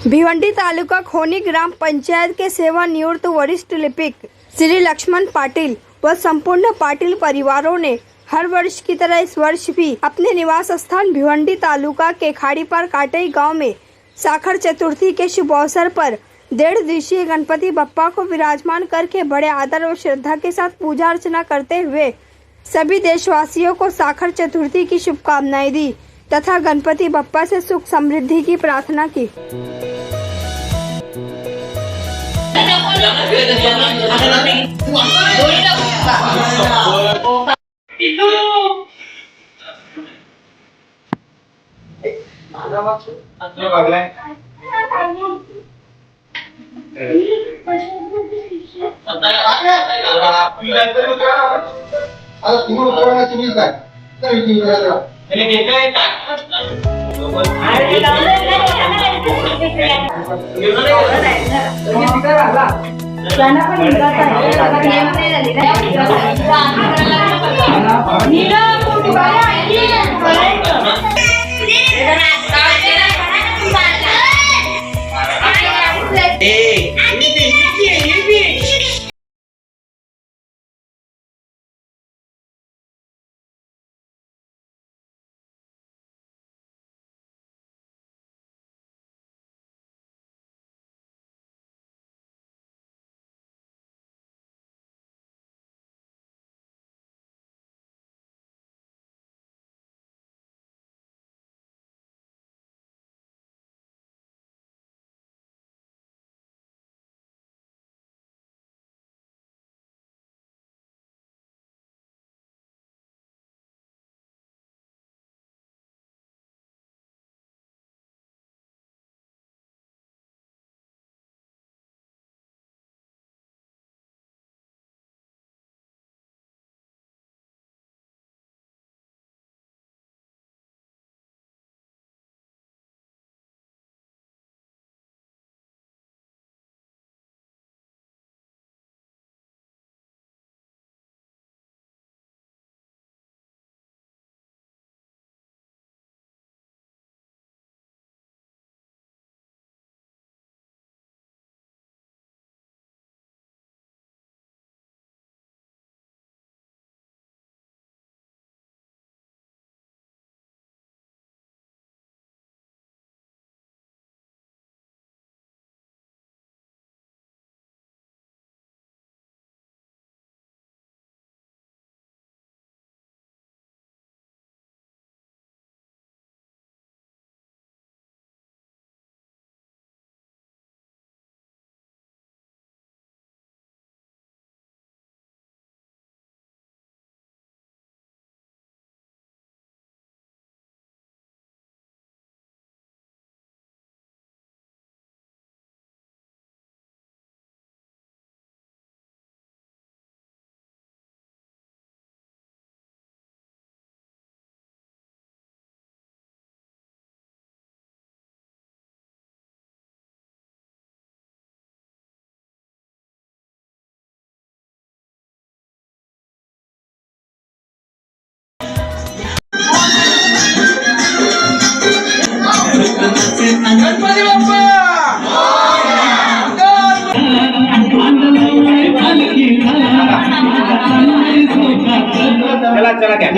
भिवंडी तालुका खोनी ग्राम पंचायत के सेवानिवृत्त वरिष्ठ लिपिक श्री लक्ष्मण पाटिल व संपूर्ण पाटिल परिवारों ने हर वर्ष की तरह इस वर्ष भी अपने निवास स्थान भिवंडी तालुका के खाड़ीपार काटई गांव में साखर चतुर्थी के शुभ अवसर पर 1.5 दिवसीय गणपति बप्पा को विराजमान करके बड़े आदर और श्रद्धा के साथ पूजा अर्चना करते हुए सभी देशवासियों को साखर चतुर्थी की शुभकामनाएं दी तथा गणपति बप्पा से सुख समृद्धि की प्रार्थना की। गणपती बाप्पा चला चला घ्या